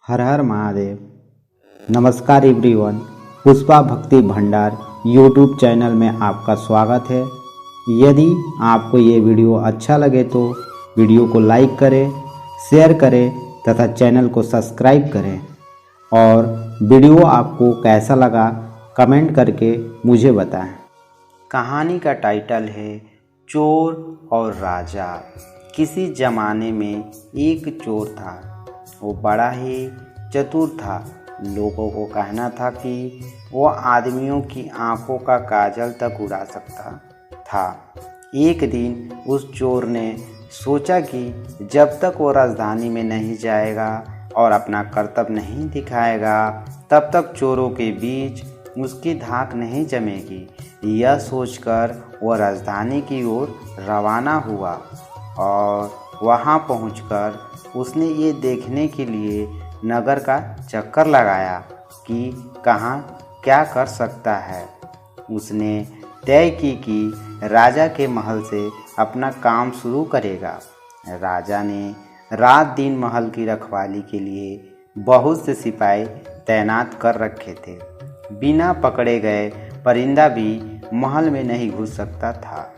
हर हर महादेव। नमस्कार एवरीवन, पुष्पा भक्ति भंडार यूट्यूब चैनल में आपका स्वागत है। यदि आपको ये वीडियो अच्छा लगे तो वीडियो को लाइक करें, शेयर करें तथा चैनल को सब्सक्राइब करें। और वीडियो आपको कैसा लगा कमेंट करके मुझे बताएं। कहानी का टाइटल है चोर और राजा। किसी ज़माने में एक चोर था। वो बड़ा ही चतुर था। लोगों को कहना था कि वो आदमियों की आंखों का काजल तक उड़ा सकता था। एक दिन उस चोर ने सोचा कि जब तक वो राजधानी में नहीं जाएगा और अपना कर्तव्य नहीं दिखाएगा तब तक चोरों के बीच उसकी धाक नहीं जमेगी। यह सोचकर वह राजधानी की ओर रवाना हुआ और वहां पहुंचकर उसने ये देखने के लिए नगर का चक्कर लगाया कि कहाँ क्या कर सकता है। उसने तय की कि राजा के महल से अपना काम शुरू करेगा। राजा ने रात दिन महल की रखवाली के लिए बहुत से सिपाही तैनात कर रखे थे। बिना पकड़े गए परिंदा भी महल में नहीं घुस सकता था।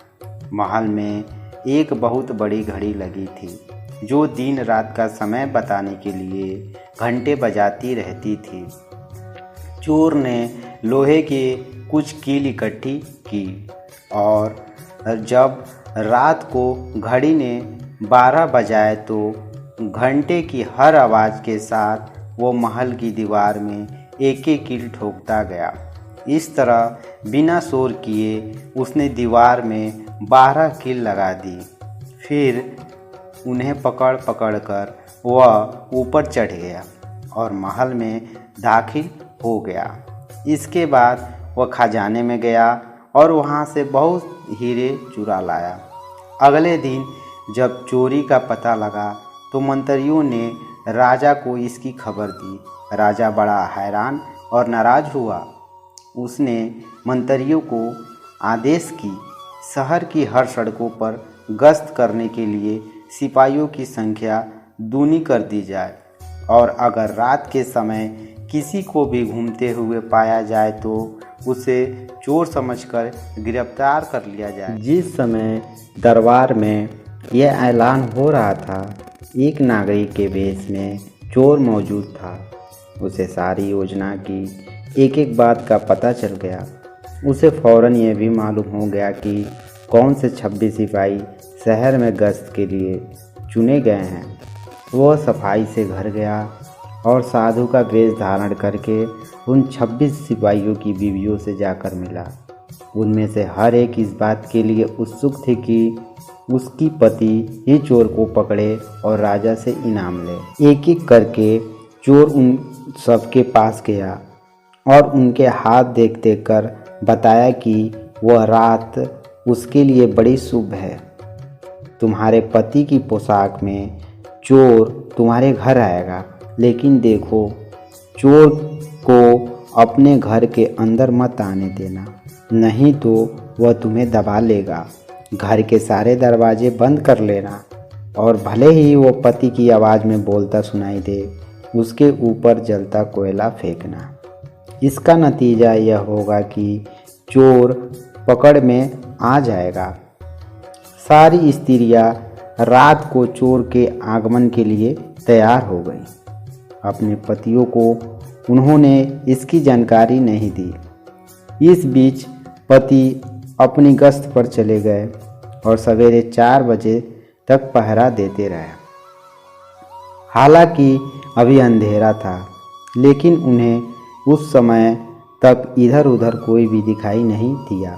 महल में एक बहुत बड़ी घड़ी लगी थी जो दिन रात का समय बताने के लिए घंटे बजाती रहती थी। चोर ने लोहे की कुछ कील इकट्ठी की और जब रात को घड़ी ने 12 बजाए तो घंटे की हर आवाज़ के साथ वो महल की दीवार में एक एक कील ठोकता गया। इस तरह बिना शोर किए उसने दीवार में 12 कील लगा दी। फिर उन्हें पकड़ पकड़ कर वह ऊपर चढ़ गया और महल में दाखिल हो गया। इसके बाद वह खजाने में गया और वहाँ से बहुत हीरे चुरा लाया। अगले दिन जब चोरी का पता लगा तो मंत्रियों ने राजा को इसकी खबर दी। राजा बड़ा हैरान और नाराज हुआ। उसने मंत्रियों को आदेश की शहर की हर सड़कों पर गश्त करने के लिए सिपाहियों की संख्या दूनी कर दी जाए और अगर रात के समय किसी को भी घूमते हुए पाया जाए तो उसे चोर समझकर गिरफ्तार कर लिया जाए। जिस समय दरबार में यह ऐलान हो रहा था, एक नागरिक के वेश में चोर मौजूद था। उसे सारी योजना की एक एक बात का पता चल गया। उसे फौरन यह भी मालूम हो गया कि कौन से 26 सिपाही शहर में गश्त के लिए चुने गए हैं। वह सफाई से घर गया और साधु का वेश धारण करके उन 26 सिपाहियों की बीवियों से जाकर मिला। उनमें से हर एक इस बात के लिए उत्सुक थे कि उसकी पति ही चोर को पकड़े और राजा से इनाम ले। एक एक करके चोर उन सबके पास गया और उनके हाथ देख देख कर बताया कि वह रात उसके लिए बड़ी शुभ है। तुम्हारे पति की पोशाक में चोर तुम्हारे घर आएगा, लेकिन देखो चोर को अपने घर के अंदर मत आने देना, नहीं तो वह तुम्हें दबा लेगा। घर के सारे दरवाजे बंद कर लेना और भले ही वो पति की आवाज़ में बोलता सुनाई दे, उसके ऊपर जलता कोयला फेंकना। इसका नतीजा यह होगा कि चोर पकड़ में आ जाएगा। सारी स्त्रियां रात को चोर के आगमन के लिए तैयार हो गईं। अपने पतियों को उन्होंने इसकी जानकारी नहीं दी। इस बीच पति अपनी गश्त पर चले गए और सवेरे 4 बजे तक पहरा देते रहे। हालांकि अभी अंधेरा था, लेकिन उन्हें उस समय तक इधर उधर कोई भी दिखाई नहीं दिया।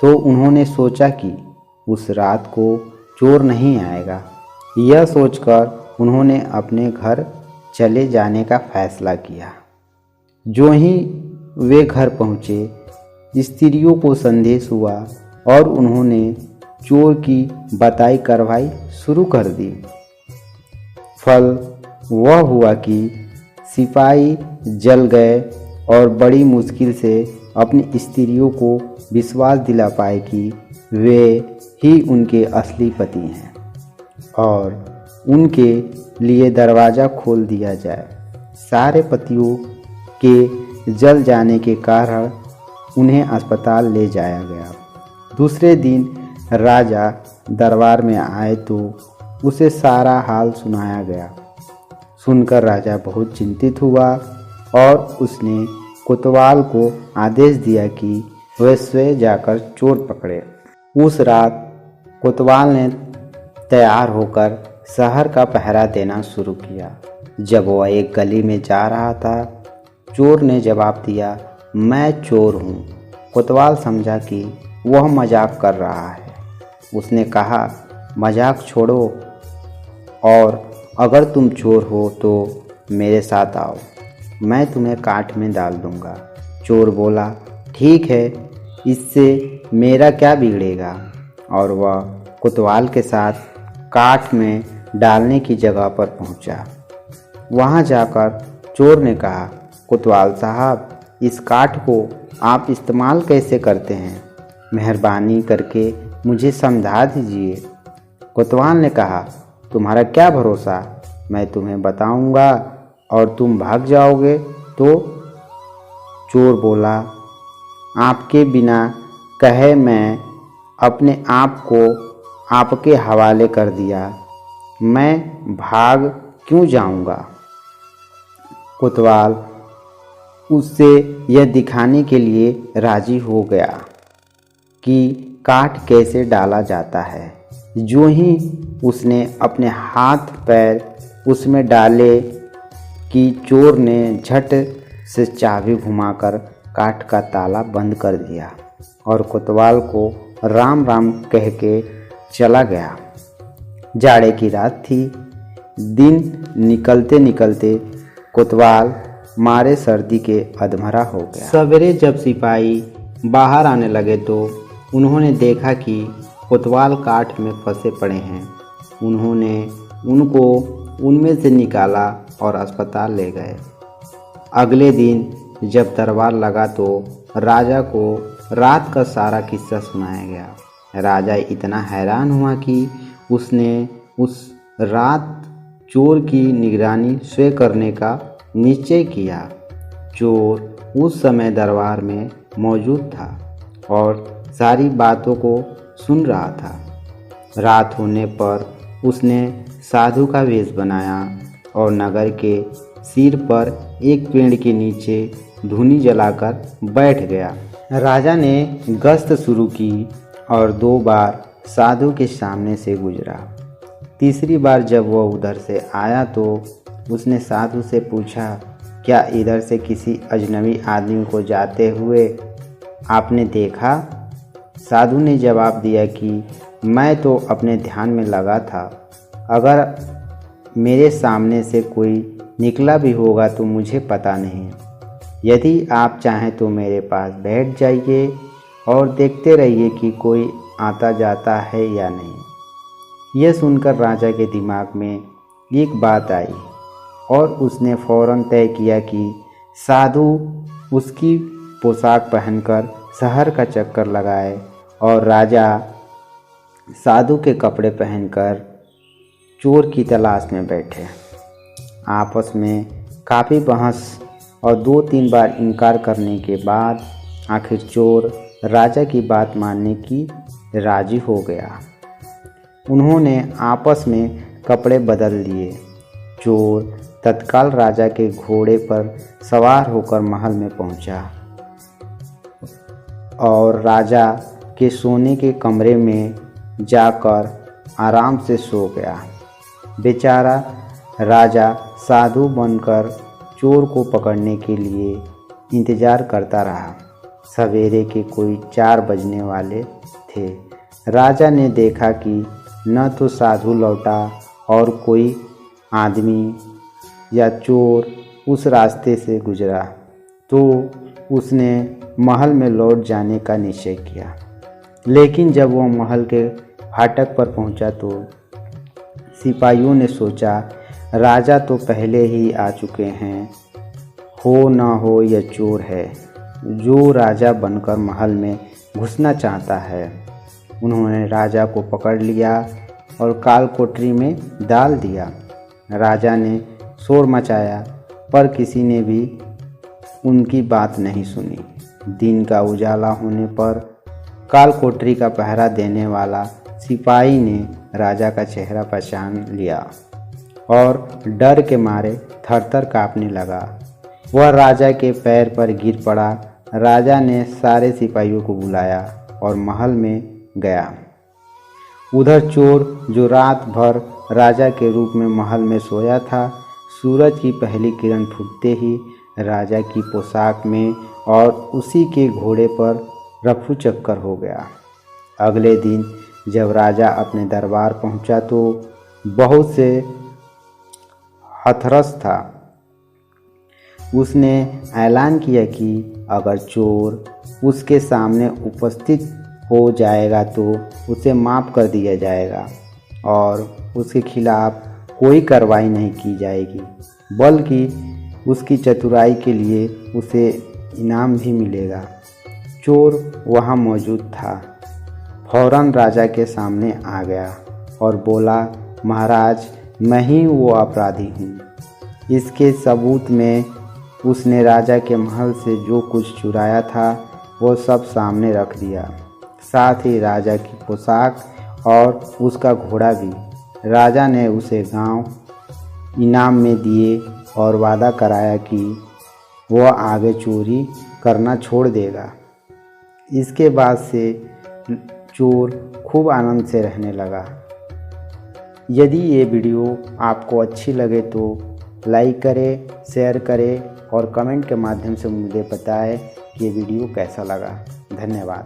तो उन्होंने सोचा कि उस रात को चोर नहीं आएगा। यह सोचकर उन्होंने अपने घर चले जाने का फैसला किया। जो ही वे घर पहुँचे, स्त्रियों को संदेश हुआ और उन्होंने चोर की बताई कार्रवाई शुरू कर दी। फल वह हुआ कि सिपाही जल गए और बड़ी मुश्किल से अपनी स्त्रियों को विश्वास दिला पाए कि वे ही उनके असली पति हैं और उनके लिए दरवाज़ा खोल दिया जाए। सारे पतियों के जल जाने के कारण उन्हें अस्पताल ले जाया गया। दूसरे दिन राजा दरबार में आए तो उसे सारा हाल सुनाया गया। सुनकर राजा बहुत चिंतित हुआ और उसने कोतवाल को आदेश दिया कि वह स्वयं जाकर चोर पकड़े। उस रात कोतवाल ने तैयार होकर शहर का पहरा देना शुरू किया। जब वह एक गली में जा रहा था, चोर ने जवाब दिया, मैं चोर हूँ। कोतवाल समझा कि वह मजाक कर रहा है। उसने कहा, मजाक छोड़ो और अगर तुम चोर हो तो मेरे साथ आओ, मैं तुम्हें काठ में डाल दूंगा। चोर बोला, ठीक है, इससे मेरा क्या बिगड़ेगा। और वह कोतवाल के साथ काठ में डालने की जगह पर पहुंचा। वहां जाकर चोर ने कहा, कोतवाल साहब, इस काठ को आप इस्तेमाल कैसे करते हैं? मेहरबानी करके मुझे समझा दीजिए। कोतवाल ने कहा, तुम्हारा क्या भरोसा, मैं तुम्हें बताऊंगा और तुम भाग जाओगे तो? चोर बोला, आपके बिना कहे मैं अपने आप को आपके हवाले कर दिया, मैं भाग क्यों जाऊंगा? कोतवाल उससे यह दिखाने के लिए राजी हो गया कि काठ कैसे डाला जाता है। जो ही उसने अपने हाथ पैर उसमें डाले कि चोर ने झट से चाबी घुमाकर काठ का ताला बंद कर दिया और कोतवाल को राम राम कह के चला गया। जाड़े की रात थी। दिन निकलते निकलते कोतवाल मारे सर्दी के अधमरा हो गया। सवेरे जब सिपाही बाहर आने लगे तो उन्होंने देखा कि कोतवाल काठ में फंसे पड़े हैं। उन्होंने उनको उनमें से निकाला और अस्पताल ले गए। अगले दिन जब दरबार लगा तो राजा को रात का सारा किस्सा सुनाया गया। राजा इतना हैरान हुआ कि उसने उस रात चोर की निगरानी स्वयं करने का निश्चय किया। चोर उस समय दरबार में मौजूद था और सारी बातों को सुन रहा था। रात होने पर उसने साधु का वेश बनाया और नगर के सिर पर एक पेड़ के नीचे धूनी जलाकर बैठ गया। राजा ने गश्त शुरू की और 2 बार साधु के सामने से गुजरा। तीसरी बार जब वह उधर से आया तो उसने साधु से पूछा, क्या इधर से किसी अजनबी आदमी को जाते हुए आपने देखा? साधु ने जवाब दिया कि मैं तो अपने ध्यान में लगा था। अगर मेरे सामने से कोई निकला भी होगा तो मुझे पता नहीं। यदि आप चाहें तो मेरे पास बैठ जाइए और देखते रहिए कि कोई आता जाता है या नहीं। यह सुनकर राजा के दिमाग में एक बात आई और उसने फौरन तय किया कि साधु उसकी पोशाक पहनकर शहर का चक्कर लगाए और राजा साधु के कपड़े पहनकर चोर की तलाश में बैठे। आपस में काफ़ी बहस और 2-3 बार इनकार करने के बाद आखिर चोर राजा की बात मानने की राजी हो गया। उन्होंने आपस में कपड़े बदल लिए। चोर तत्काल राजा के घोड़े पर सवार होकर महल में पहुंचा और राजा के सोने के कमरे में जाकर आराम से सो गया। बेचारा राजा साधु बनकर चोर को पकड़ने के लिए इंतज़ार करता रहा। सवेरे के कोई 4 बजने वाले थे। राजा ने देखा कि न तो साधु लौटा और कोई आदमी या चोर उस रास्ते से गुजरा, तो उसने महल में लौट जाने का निश्चय किया। लेकिन जब वह महल के फाटक पर पहुंचा तो सिपाहियों ने सोचा, राजा तो पहले ही आ चुके हैं, हो न हो यह चोर है जो राजा बनकर महल में घुसना चाहता है। उन्होंने राजा को पकड़ लिया और काल कोठरी में डाल दिया। राजा ने शोर मचाया, पर किसी ने भी उनकी बात नहीं सुनी। दिन का उजाला होने पर काल कोठरी का पहरा देने वाला सिपाही ने राजा का चेहरा पहचान लिया और डर के मारे थरथर काँपने लगा। वह राजा के पैर पर गिर पड़ा। राजा ने सारे सिपाहियों को बुलाया और महल में गया। उधर चोर जो रात भर राजा के रूप में महल में सोया था, सूरज की पहली किरण फूटते ही राजा की पोशाक में और उसी के घोड़े पर रफू चक्कर हो गया। अगले दिन जब राजा अपने दरबार पहुंचा तो बहुत से हथरस था। उसने ऐलान किया कि अगर चोर उसके सामने उपस्थित हो जाएगा तो उसे माफ़ कर दिया जाएगा और उसके खिलाफ कोई कार्रवाई नहीं की जाएगी, बल्कि उसकी चतुराई के लिए उसे इनाम भी मिलेगा। चोर वहाँ मौजूद था। फौरन राजा के सामने आ गया और बोला, महाराज, मैं ही वो अपराधी हूँ। इसके सबूत में उसने राजा के महल से जो कुछ चुराया था वो सब सामने रख दिया, साथ ही राजा की पोशाक और उसका घोड़ा भी। राजा ने उसे गांव इनाम में दिए और वादा कराया कि वह आगे चोरी करना छोड़ देगा। इसके बाद से चोर खूब आनंद से रहने लगा। यदि ये वीडियो आपको अच्छी लगे तो लाइक करें, शेयर करें और कमेंट के माध्यम से मुझे बताएं कि ये वीडियो कैसा लगा। धन्यवाद।